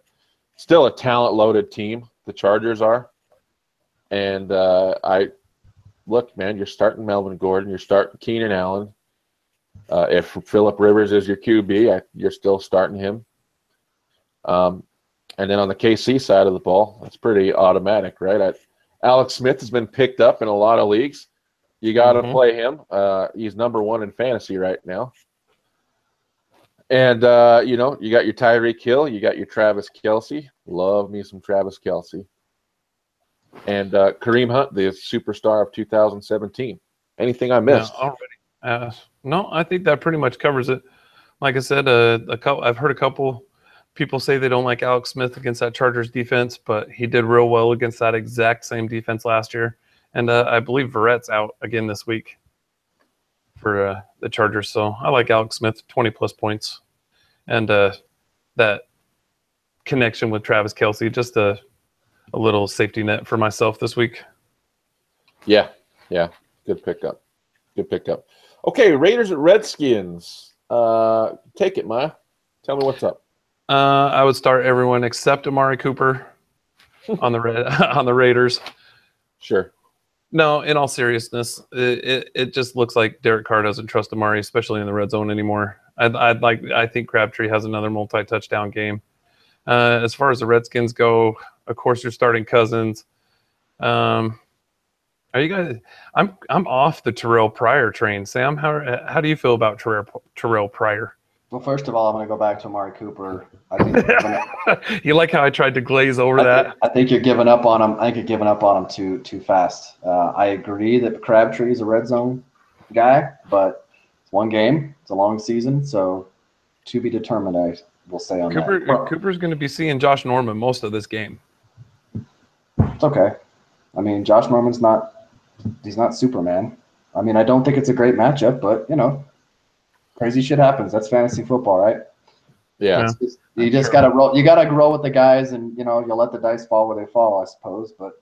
still a talent-loaded team, the Chargers are. And look, man, you're starting Melvin Gordon. You're starting Keenan Allen. If Phillip Rivers is your QB, you're still starting him. And then on the KC side of the ball, that's pretty automatic, right? Alex Smith has been picked up in a lot of leagues. You got to play him. He's number 1 in fantasy right now. And, you got your Tyreek Hill. You got your Travis Kelce. Love me some Travis Kelce. And Kareem Hunt, the superstar of 2017. Anything I missed? Yeah, already. No, I think that pretty much covers it. Like I said, I've heard a couple people say they don't like Alex Smith against that Chargers defense, but he did real well against that exact same defense last year. And I believe Verrett's out again this week for the Chargers. So I like Alex Smith, 20-plus points. And that connection with Travis Kelce, just a little safety net for myself this week. Yeah. Good pickup. Okay, Raiders at Redskins. Take it, Maya. Tell me what's up. I would start everyone except Amari Cooper on the Raiders. Sure. No, in all seriousness, it just looks like Derek Carr doesn't trust Amari, especially in the red zone anymore. I think Crabtree has another multi-touchdown game. As far as the Redskins go, of course you're starting Cousins. Are you guys? I'm off the Terrell Pryor train. Sam, how do you feel about Terrell Pryor? Well, first of all, I'm going to go back to Amari Cooper. I think you like how I tried to glaze over that? I think you're giving up on him. I think you're giving up on him too fast. I agree that Crabtree is a red zone guy, but it's one game. It's a long season, so to be determined, I will say on that. Cooper's going to be seeing Josh Norman most of this game. It's okay. I mean, Josh Norman's he's not Superman. I mean, I don't think it's a great matchup, but, crazy shit happens. That's fantasy football, right? Yeah. You just got to roll. You got to grow with the guys, and, you'll let the dice fall where they fall, I suppose. But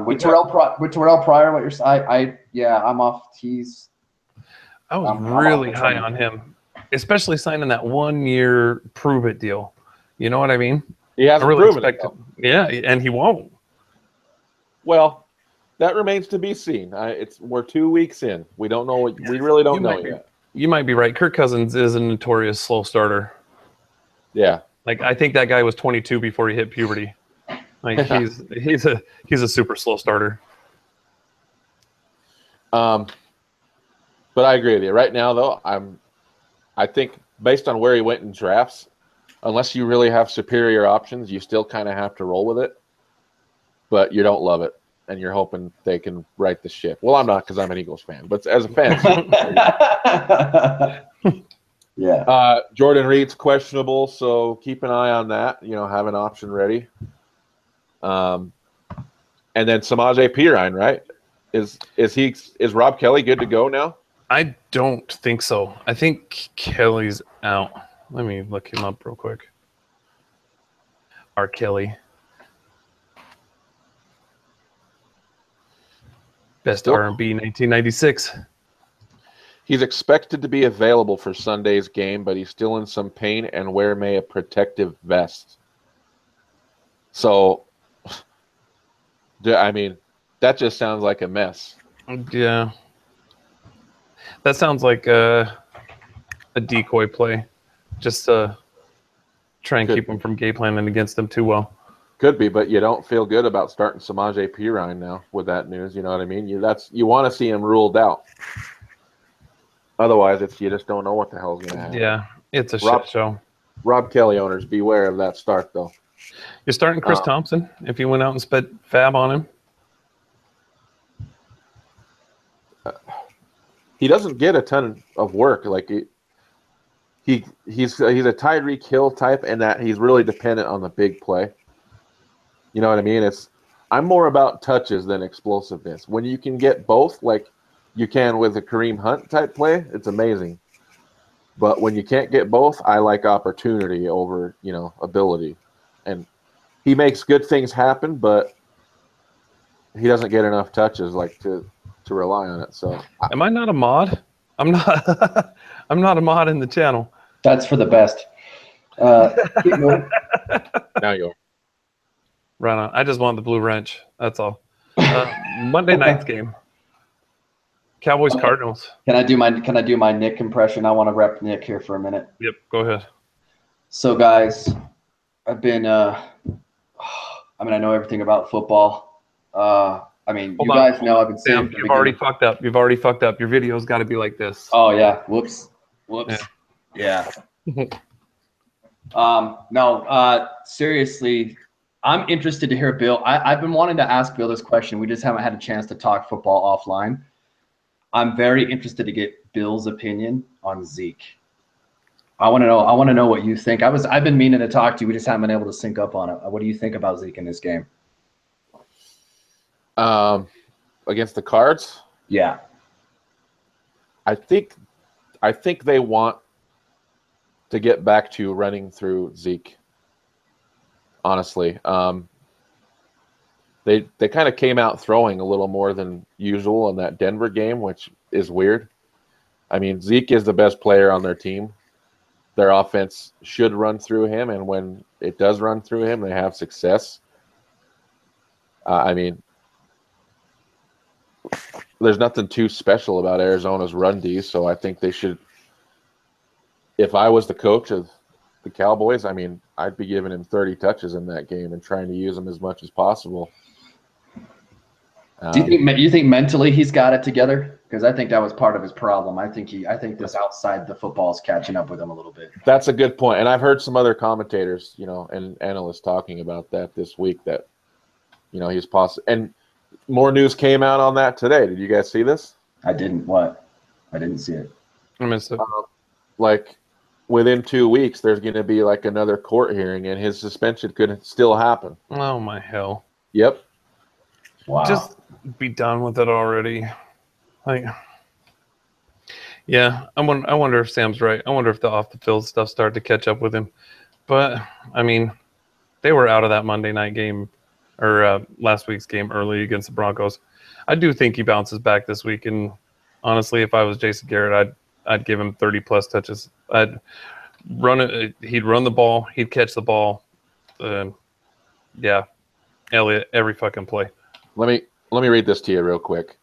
with Terrell Pryor, what you're saying, I'm off. I was really high on him, especially signing that 1-year prove-it deal. You know what I mean? He hasn't proven it. Yeah, and he won't. Well, that remains to be seen. We're 2 weeks in. We don't know. We really don't know yet. You might be right. Kirk Cousins is a notorious slow starter. Yeah. Like, I think that guy was 22 before he hit puberty. Like, he's a super slow starter. But I agree with you. Right now, though, I think based on where he went in drafts, unless you really have superior options, you still kind of have to roll with it. But you don't love it, and you're hoping they can right the ship. Well, I'm not, because I'm an Eagles fan, but as a fan. Yeah. Jordan Reed's questionable, so keep an eye on that. Have an option ready. And then Samaje Perine, right? Is Rob Kelly good to go now? I don't think so. I think Kelly's out. Let me look him up real quick. R. Kelly. Best R&B 1996. He's expected to be available for Sunday's game, but he's still in some pain and wear a protective vest. So, I mean, that just sounds like a mess. Yeah. That sounds like a decoy play, just to try and keep them from game planning against them too well. Could be, but you don't feel good about starting Samaje Perine now with that news. You know what I mean? You want to see him ruled out. Otherwise, you just don't know what the hell's going to happen. Yeah, it's a shit show. Rob Kelly owners, beware of that start, though. You're starting Chris Thompson if you went out and spent fab on him. He doesn't get a ton of work. Like he's a Tyreek Hill type, in that he's really dependent on the big play. You know what I mean? I'm more about touches than explosiveness. When you can get both, like you can with a Kareem Hunt type play, it's amazing. But when you can't get both, I like opportunity over, ability. And he makes good things happen, but he doesn't get enough touches to rely on it. So am I not a mod? I'm not I'm not a mod in the channel. That's for the best. Keep moving. Now you are. Right on. I just want the blue wrench. That's all. Monday night's game. Cowboys Cardinals. Can I do my Nick impression? I want to rep Nick here for a minute. Yep, go ahead. So guys, I've been I know everything about football. You guys know I've been saying Sam, you've already fucked up. Your video's got to be like this. Oh yeah. Whoops. Yeah. Seriously, I'm interested to hear Bill. I've been wanting to ask Bill this question. We just haven't had a chance to talk football offline. I'm very interested to get Bill's opinion on Zeke. I want to know what you think. I've been meaning to talk to you. We just haven't been able to sync up on it. What do you think about Zeke in this game? Against the Cards? Yeah. I think they want to get back to running through Zeke. Honestly, they kind of came out throwing a little more than usual in that Denver game, which is weird. I mean, Zeke is the best player on their team. Their offense should run through him, and when it does run through him, they have success. There's nothing too special about Arizona's run D, so I think they should. If I was the coach of the Cowboys, I'd be giving him 30 touches in that game and trying to use him as much as possible. Do you think mentally he's got it together? Because I think that was part of his problem. I think this outside the football is catching up with him a little bit. That's a good point, and I've heard some other commentators, and analysts talking about that this week. That he's possible, and more news came out on that today. Did you guys see this? I didn't. What? I didn't see it. I missed it. Within 2 weeks, there's going to be another court hearing, and his suspension could still happen. Oh my hell! Yep. Wow. Just be done with it already. Yeah. I wonder if Sam's right. I wonder if the off the field stuff started to catch up with him. But they were out of that Monday night game or last week's game early against the Broncos. I do think he bounces back this week, and honestly, if I was Jason Garrett, I'd give him 30 plus touches. I'd run it. He'd run the ball. He'd catch the ball. Yeah, Elliott every fucking play. Let me read this to you real quick.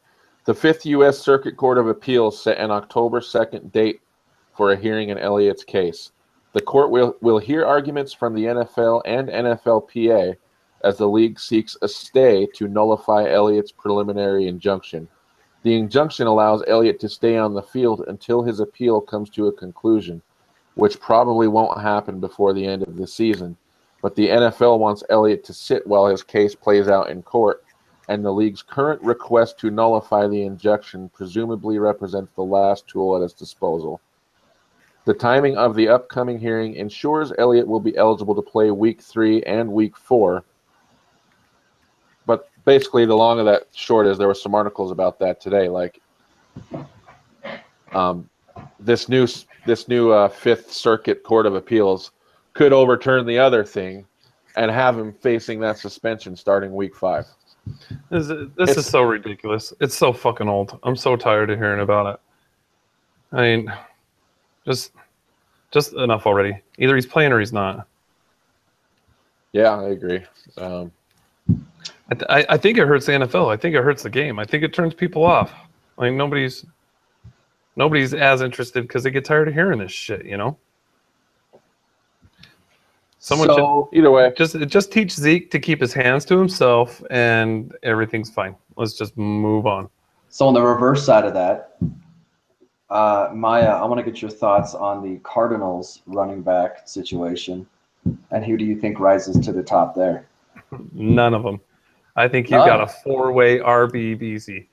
The 5th U.S. Circuit Court of Appeals set an October 2nd date for a hearing in Elliott's case. The court will hear arguments from the NFL and NFLPA as the league seeks a stay to nullify Elliott's preliminary injunction. The injunction allows Elliott to stay on the field until his appeal comes to a conclusion, which probably won't happen before the end of the season. But the NFL wants Elliott to sit while his case plays out in court, and the league's current request to nullify the injunction presumably represents the last tool at its disposal. The timing of the upcoming hearing ensures Elliott will be eligible to play Week 3 and Week 4. But basically, the long of that short is there were some articles about that today. This new 5th Circuit Court of Appeals could overturn the other thing and have him facing that suspension starting Week 5. This is so ridiculous. It's so fucking old. I'm so tired of hearing about it. Just enough already. Either he's playing or he's not. Yeah, I agree. I think it hurts the NFL. I think it hurts the game. I think it turns people off. Nobody's Nobody's as interested because they get tired of hearing this shit, you know? Someone should Either way, just teach Zeke to keep his hands to himself, and everything's fine. Let's just move on. So on the reverse side of that, Maya, I want to get your thoughts on the Cardinals running back situation, and who do you think rises to the top there? None of them. I think you've got a 4-way RBBC.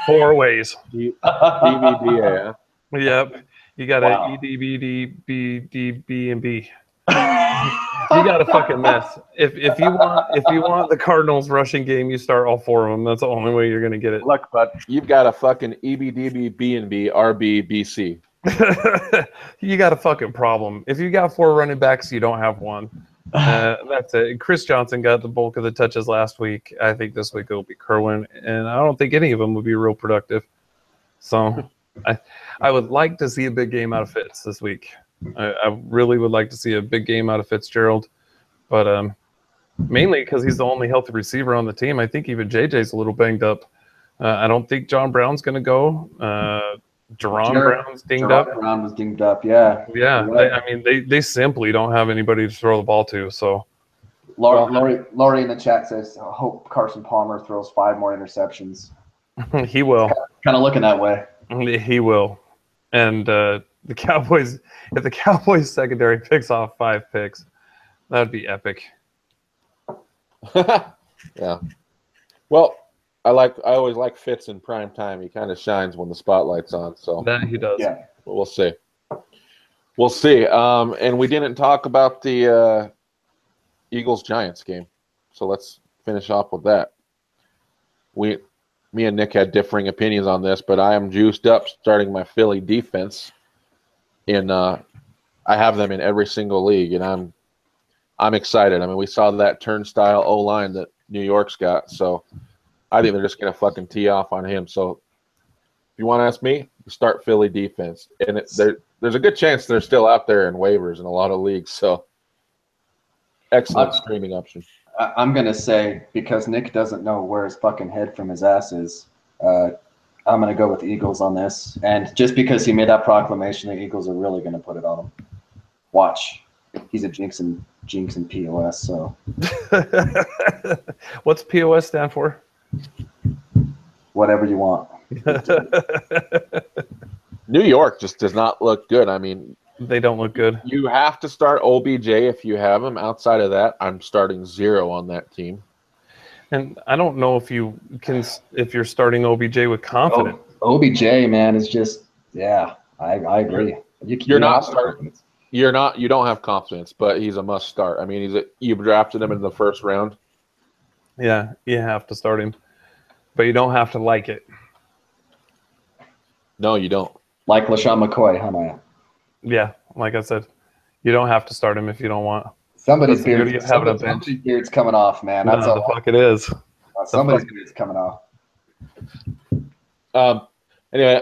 4 ways. DVDA. Yep. You got a EDBD, and B. You got a fucking mess. If you want the Cardinals rushing game, you start all 4 of them. That's the only way you're gonna get it. Look, bud, you've got a fucking EBDB, B&B, RBBC. You got a fucking problem. If you got 4 running backs, you don't have one. That's it. Chris Johnson got the bulk of the touches last week. I think this week it'll be Kerwin, and I don't think any of them will be real productive. So I would like to see a big game out of Fitz this week. I really would like to see a big game out of Fitzgerald, but mainly because he's the only healthy receiver on the team. I think even JJ's a little banged up. I don't think John Brown's going to go. Jerron Brown's dinged up. Brown was dinged up, yeah. Yeah, Right. they simply don't have anybody to throw the ball to. So, Laurie in the chat says, I hope Carson Palmer throws 5 more interceptions. he will. Kind of looking that way. He will. And the Cowboys, if the Cowboys secondary picks off 5 picks, that would be epic. Yeah. Well, I always like Fitz in prime time. He kind of shines when the spotlight's on. So that he does. Yeah. We'll see. We'll see. And we didn't talk about the Eagles-Giants game. So let's finish off with that. Me and Nick had differing opinions on this, but I am juiced up starting my Philly defense. I have them in every single league, and I'm excited. I mean, we saw that turnstile O-line that New York's got, so I think they're just going to fucking tee off on him. So if you want to ask me, start Philly defense. And there's a good chance they're still out there in waivers in a lot of leagues, so excellent streaming option. I'm going to say, because Nick doesn't know where his fucking head from his ass is, I'm going to go with the Eagles on this. And just because he made that proclamation, the Eagles are really going to put it on him. Watch. He's a jinx and POS, so. What's POS stand for? Whatever you want. New York just does not look good. I mean, they don't look good. You have to start OBJ if you have him. Outside of that, I'm starting 0 on that team. And I don't know if you're starting OBJ with confidence. OBJ, man, is just I agree. You're not starting. You don't have confidence, but he's a must start. I mean, you drafted him in the first round. Yeah, you have to start him, but you don't have to like it. No, you don't. Like LaShawn McCoy, huh, Maya? Yeah, like I said, you don't have to start him if you don't want. Somebody's beard's coming off, man. That's the fuck it is. Somebody's beard's coming off. Anyway,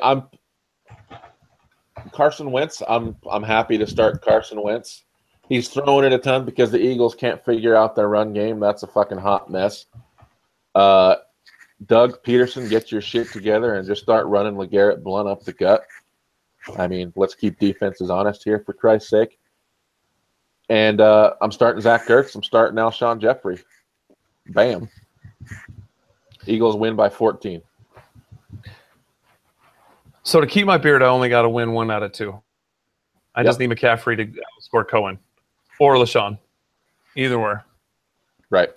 Carson Wentz. I'm happy to start Carson Wentz. He's throwing it a ton because the Eagles can't figure out their run game. That's a fucking hot mess. Doug Peterson, get your shit together and just start running LeGarrette Blount up the gut. I mean, let's keep defenses honest here, for Christ's sake. And I'm starting Zach Ertz. I'm starting Alshon Jeffrey. Bam. Eagles win by 14. So to keep my beard, I only got to win 1 out of 2. I just need McCaffrey to score Cohen or LaShawn. Either way. Right.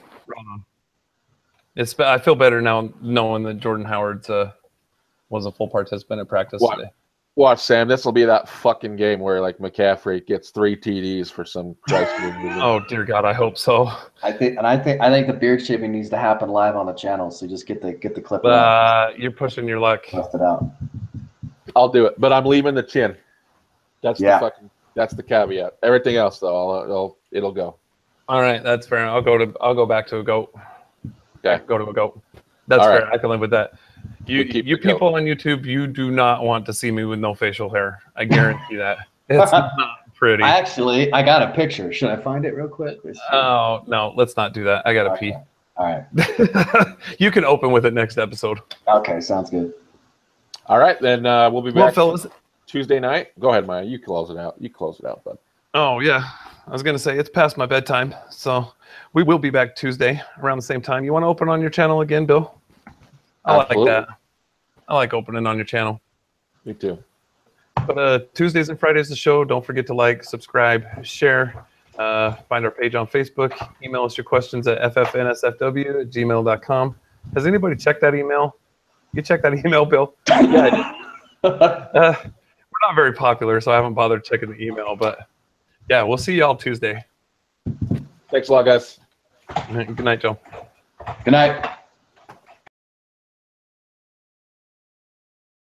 I feel better now knowing that Jordan Howard was a full participant at practice today. Watch, Sam. This will be that fucking game where like McCaffrey gets 3 TDs for some Christ. Oh dear God, I hope so. I think the beard shaving needs to happen live on the channel. So just get the clip. You're pushing your luck. Bust it out. I'll do it, but I'm leaving the chin. That's the caveat. Everything else though, it'll go. All right, that's fair. I'll go back to a goat. Okay, go to a goat. That's all fair. right. I can live with that. You people on YouTube, you do not want to see me with no facial hair. I guarantee that. It's not pretty. I got a picture. Should I find it real quick? Oh no, let's not do that. I gotta pee. All right. You can open with it next episode. Okay, sounds good. All right, then we'll be Well, back fellas. Tuesday night. Go ahead, Maya. You close it out. You close it out, bud. Oh, yeah. I was going to say it's past my bedtime. So we will be back Tuesday around the same time. You want to open on your channel again, Bill? I Absolutely. like that. I like opening on your channel. Me too. But Tuesdays and Fridays the show. Don't forget to like, subscribe, share. Find our page on Facebook. Email us your questions at ffnsfw@gmail.com. Has anybody checked that email? You check that email, Bill? Yeah. We're not very popular, so I haven't bothered checking the email. But yeah, we'll see y'all Tuesday. Thanks a lot, guys. Good night, Joe. Good night.